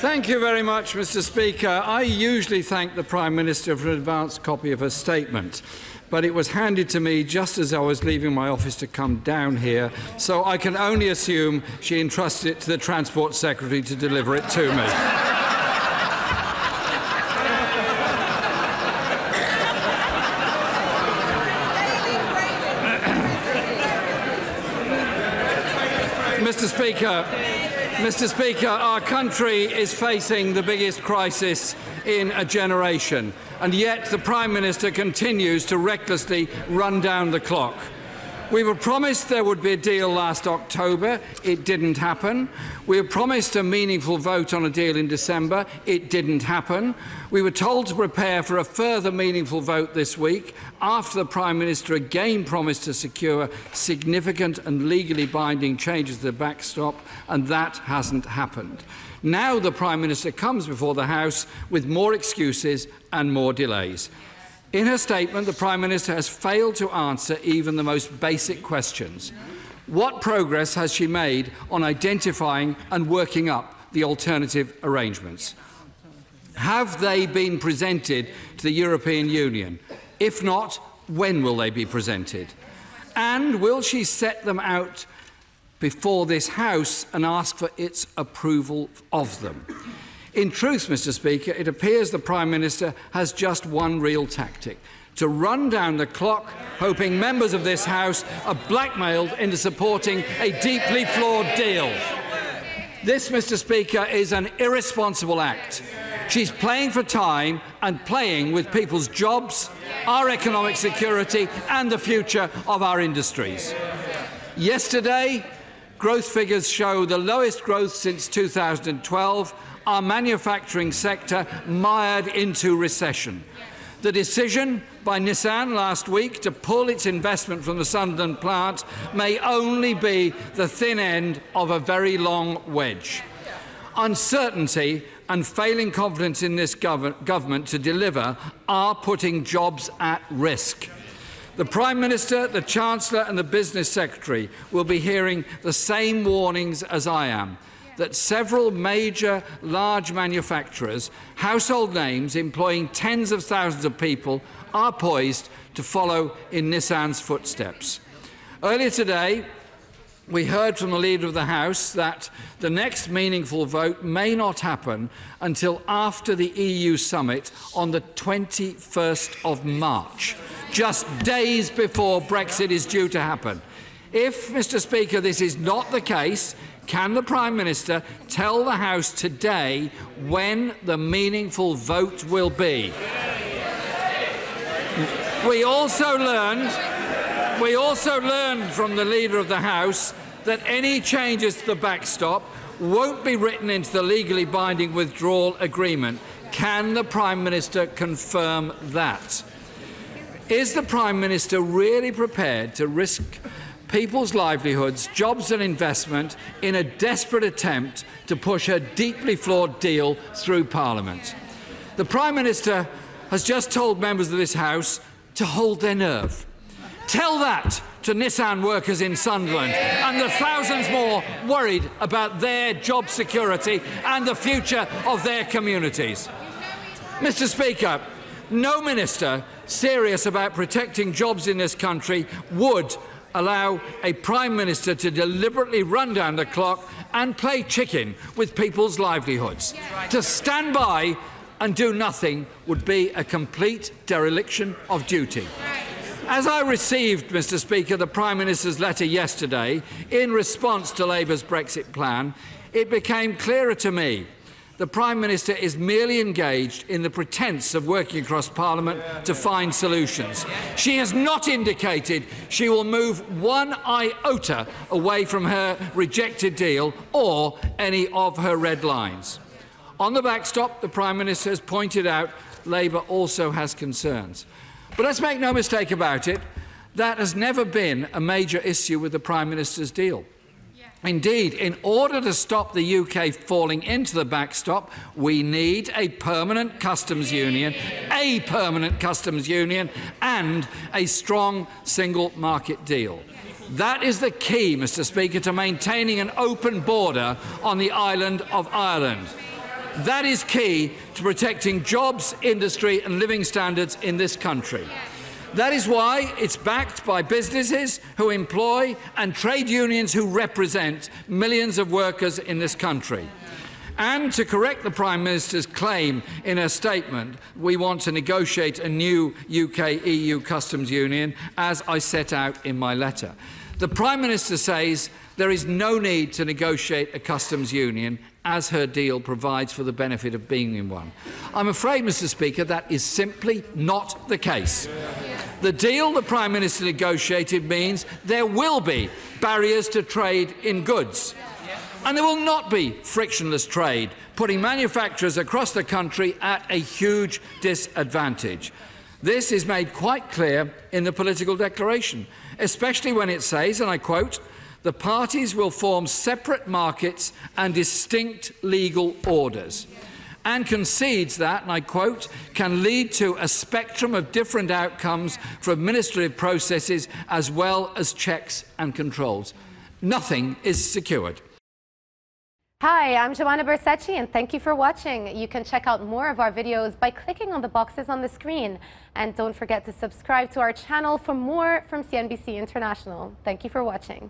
Thank you very much, Mr. Speaker. I usually thank the Prime Minister for an advance copy of her statement, but it was handed to me just as I was leaving my office to come down here, so I can only assume she entrusted it to the Transport Secretary to deliver it to me. Mr. Speaker, our country is facing the biggest crisis in a generation, and yet the Prime Minister continues to recklessly run down the clock. We were promised there would be a deal last October. It didn't happen. We were promised a meaningful vote on a deal in December. It didn't happen. We were told to prepare for a further meaningful vote this week after the Prime Minister again promised to secure significant and legally binding changes to the backstop, and that hasn't happened. Now the Prime Minister comes before the House with more excuses and more delays. In her statement, the Prime Minister has failed to answer even the most basic questions. What progress has she made on identifying and working up the alternative arrangements? Have they been presented to the European Union? If not, when will they be presented? And will she set them out before this House and ask for its approval of them? In truth, Mr. Speaker, it appears the Prime Minister has just one real tactic: to run down the clock, hoping members of this House are blackmailed into supporting a deeply flawed deal. This, Mr. Speaker, is an irresponsible act. She's playing for time and playing with people's jobs, our economic security and the future of our industries. Yesterday, growth figures show the lowest growth since 2012, our manufacturing sector mired into recession. The decision by Nissan last week to pull its investment from the Sunderland plant may only be the thin end of a very long wedge. Uncertainty and failing confidence in this government to deliver are putting jobs at risk. The Prime Minister, the Chancellor and the Business Secretary will be hearing the same warnings as I am, that several major large manufacturers, household names employing tens of thousands of people, are poised to follow in Nissan's footsteps. Earlier today, we heard from the Leader of the House that the next meaningful vote may not happen until after the EU summit on the 21st of March, just days before Brexit is due to happen. If, Mr. Speaker, this is not the case, can the Prime Minister tell the House today when the meaningful vote will be? We also learned from the Leader of the House that any changes to the backstop won't be written into the legally binding withdrawal agreement. Can the Prime Minister confirm that? Is the Prime Minister really prepared to risk people's livelihoods, jobs and investment in a desperate attempt to push a deeply flawed deal through Parliament? The Prime Minister has just told members of this House to hold their nerve. Tell that to Nissan workers in Sunderland and the thousands more worried about their job security and the future of their communities. Mr. Speaker, no minister serious about protecting jobs in this country would allow a Prime Minister to deliberately run down the clock and play chicken with people's livelihoods. To stand by and do nothing would be a complete dereliction of duty. As I received, Mr. Speaker, the Prime Minister's letter yesterday in response to Labour's Brexit plan, it became clearer to me the Prime Minister is merely engaged in the pretence of working across Parliament to find solutions. She has not indicated she will move one iota away from her rejected deal or any of her red lines. On the backstop, the Prime Minister has pointed out Labour also has concerns. But let's make no mistake about it, that has never been a major issue with the Prime Minister's deal. Indeed, in order to stop the UK falling into the backstop, we need a permanent customs union, and a strong single market deal. That is the key, Mr. Speaker, to maintaining an open border on the island of Ireland. That is key to protecting jobs, industry and living standards in this country. That is why it's backed by businesses who employ and trade unions who represent millions of workers in this country. And to correct the Prime Minister's claim in her statement, we want to negotiate a new UK-EU customs union, as I set out in my letter. The Prime Minister says there is no need to negotiate a customs union, as her deal provides for the benefit of being in one. I'm afraid, Mr. Speaker, that is simply not the case. The deal the Prime Minister negotiated means there will be barriers to trade in goods. And there will not be frictionless trade, putting manufacturers across the country at a huge disadvantage. This is made quite clear in the political declaration, especially when it says, and I quote, "The parties will form separate markets and distinct legal orders," and concedes that, and I quote, "can lead to a spectrum of different outcomes for administrative processes as well as checks and controls." Nothing is secured. Hi, I'm Joanna Bersecci and thank you for watching. You can check out more of our videos by clicking on the boxes on the screen. And don't forget to subscribe to our channel for more from CNBC International. Thank you for watching.